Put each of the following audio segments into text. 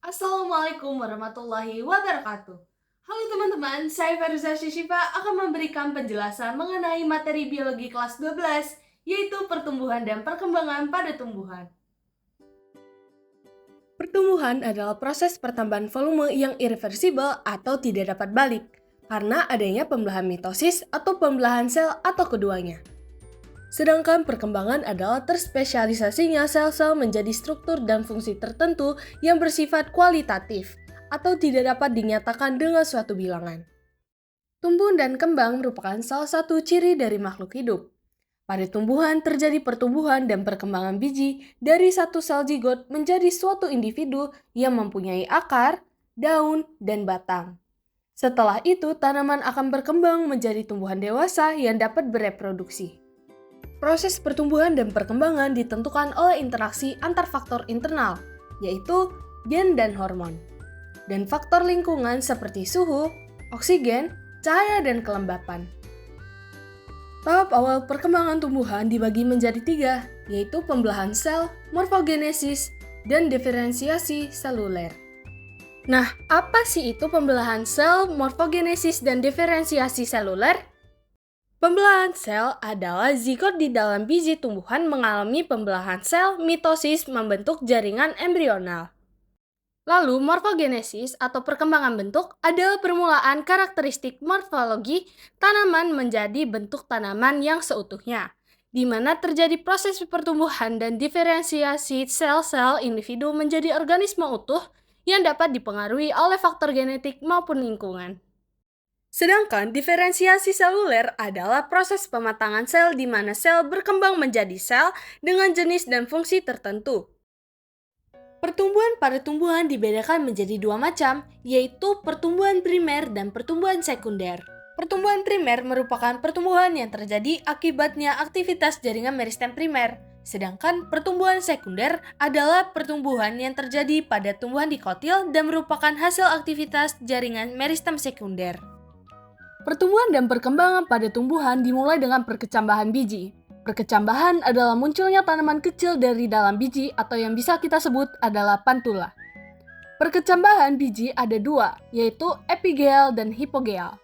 Assalamualaikum warahmatullahi wabarakatuh. Halo teman-teman, saya Fariza Shishifa akan memberikan penjelasan mengenai materi biologi kelas 12, yaitu pertumbuhan dan perkembangan pada tumbuhan. Pertumbuhan adalah proses pertambahan volume yang irreversibel atau tidak dapat balik, karena adanya pembelahan mitosis atau pembelahan sel atau keduanya. Sedangkan perkembangan adalah terspesialisasinya sel-sel menjadi struktur dan fungsi tertentu yang bersifat kualitatif atau tidak dapat dinyatakan dengan suatu bilangan. Tumbuh dan kembang merupakan salah satu ciri dari makhluk hidup. Pada tumbuhan terjadi pertumbuhan dan perkembangan biji dari satu sel zigot menjadi suatu individu yang mempunyai akar, daun, dan batang. Setelah itu, tanaman akan berkembang menjadi tumbuhan dewasa yang dapat bereproduksi. Proses pertumbuhan dan perkembangan ditentukan oleh interaksi antar faktor internal, yaitu gen dan hormon, dan faktor lingkungan seperti suhu, oksigen, cahaya, dan kelembapan. Tahap awal perkembangan tumbuhan dibagi menjadi 3, yaitu pembelahan sel, morfogenesis, dan diferensiasi seluler. Nah, apa sih itu pembelahan sel, morfogenesis, dan diferensiasi seluler? Pembelahan sel adalah zigot di dalam biji tumbuhan mengalami pembelahan sel mitosis membentuk jaringan embrional. Lalu morfogenesis atau perkembangan bentuk adalah permulaan karakteristik morfologi tanaman menjadi bentuk tanaman yang seutuhnya, di mana terjadi proses pertumbuhan dan diferensiasi sel-sel individu menjadi organisme utuh yang dapat dipengaruhi oleh faktor genetik maupun lingkungan. Sedangkan diferensiasi seluler adalah proses pematangan sel di mana sel berkembang menjadi sel dengan jenis dan fungsi tertentu. Pertumbuhan pada tumbuhan dibedakan menjadi 2 macam, yaitu pertumbuhan primer dan pertumbuhan sekunder. Pertumbuhan primer merupakan pertumbuhan yang terjadi akibatnya aktivitas jaringan meristem primer, sedangkan pertumbuhan sekunder adalah pertumbuhan yang terjadi pada tumbuhan dikotil dan merupakan hasil aktivitas jaringan meristem sekunder. Pertumbuhan dan perkembangan pada tumbuhan dimulai dengan perkecambahan biji. Perkecambahan adalah munculnya tanaman kecil dari dalam biji atau yang bisa kita sebut adalah pantula. Perkecambahan biji ada 2, yaitu epigel dan hipogeal.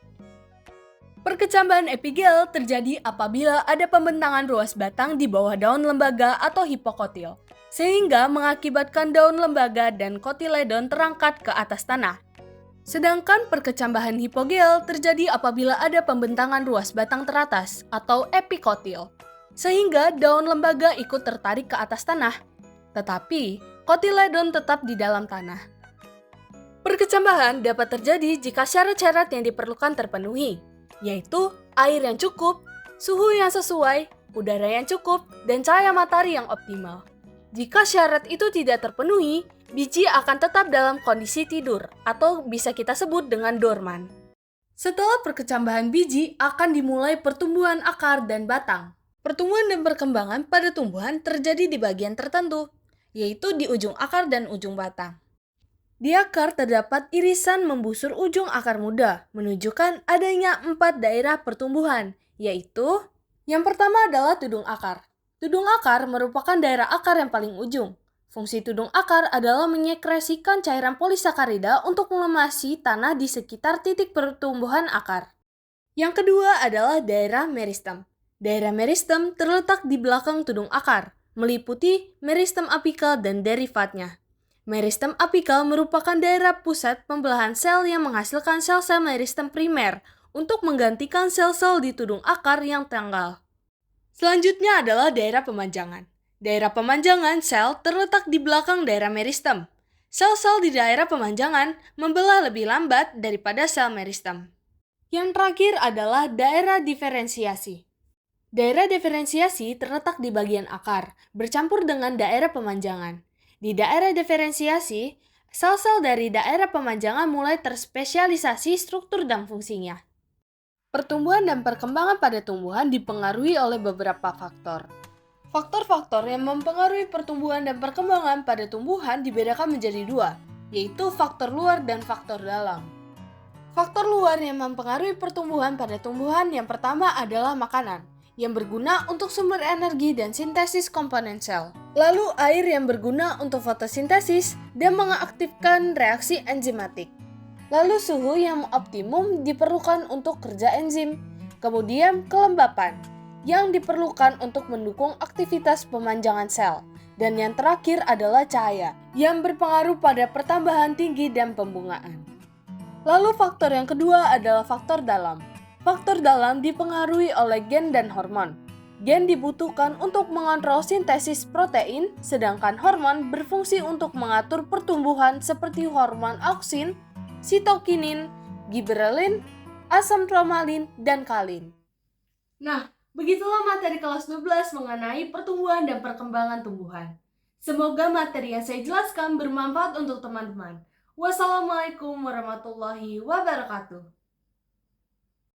Perkecambahan epigel terjadi apabila ada pembentangan ruas batang di bawah daun lembaga atau hipokotil, sehingga mengakibatkan daun lembaga dan kotiledon terangkat ke atas tanah. Sedangkan perkecambahan hipogel terjadi apabila ada pembentangan ruas batang teratas atau epikotil, sehingga daun lembaga ikut tertarik ke atas tanah, tetapi kotiledon tetap di dalam tanah. Perkecambahan dapat terjadi jika syarat-syarat yang diperlukan terpenuhi, yaitu air yang cukup, suhu yang sesuai, udara yang cukup, dan cahaya matahari yang optimal. Jika syarat itu tidak terpenuhi, biji akan tetap dalam kondisi tidur atau bisa kita sebut dengan dorman. Setelah perkecambahan biji akan dimulai pertumbuhan akar dan batang. Pertumbuhan dan perkembangan pada tumbuhan terjadi di bagian tertentu, yaitu di ujung akar dan ujung batang. Di akar terdapat irisan membusur ujung akar muda, menunjukkan adanya 4 daerah pertumbuhan, yaitu yang pertama adalah tudung akar. Tudung akar merupakan daerah akar yang paling ujung. Fungsi tudung akar adalah menyekresikan cairan polisakarida untuk mengemasi tanah di sekitar titik pertumbuhan akar. Yang kedua adalah daerah meristem. Daerah meristem terletak di belakang tudung akar, meliputi meristem apikal dan derivatnya. Meristem apikal merupakan daerah pusat pembelahan sel yang menghasilkan sel-sel meristem primer untuk menggantikan sel-sel di tudung akar yang tanggal. Selanjutnya adalah daerah pemanjangan. Daerah pemanjangan sel terletak di belakang daerah meristem. Sel-sel di daerah pemanjangan membelah lebih lambat daripada sel meristem. Yang terakhir adalah daerah diferensiasi. Daerah diferensiasi terletak di bagian akar, bercampur dengan daerah pemanjangan. Di daerah diferensiasi, sel-sel dari daerah pemanjangan mulai terspesialisasi struktur dan fungsinya. Pertumbuhan dan perkembangan pada tumbuhan dipengaruhi oleh beberapa faktor. Faktor-faktor yang mempengaruhi pertumbuhan dan perkembangan pada tumbuhan dibedakan menjadi 2, yaitu faktor luar dan faktor dalam. Faktor luar yang mempengaruhi pertumbuhan pada tumbuhan yang pertama adalah makanan, yang berguna untuk sumber energi dan sintesis komponen sel. Lalu air yang berguna untuk fotosintesis dan mengaktifkan reaksi enzimatik. Lalu suhu yang optimum diperlukan untuk kerja enzim. Kemudian kelembapan yang diperlukan untuk mendukung aktivitas pemanjangan sel. Dan yang terakhir adalah cahaya yang berpengaruh pada pertambahan tinggi dan pembungaan. Lalu faktor yang kedua adalah faktor dalam. Faktor dalam dipengaruhi oleh gen dan hormon. Gen dibutuhkan untuk mengontrol sintesis protein, sedangkan hormon berfungsi untuk mengatur pertumbuhan seperti hormon auksin, sitokinin, giberelin, asam tromalin, dan kalin. Nah, begitulah materi kelas 12 mengenai pertumbuhan dan perkembangan tumbuhan. Semoga materi yang saya jelaskan bermanfaat untuk teman-teman. Wassalamualaikum warahmatullahi wabarakatuh.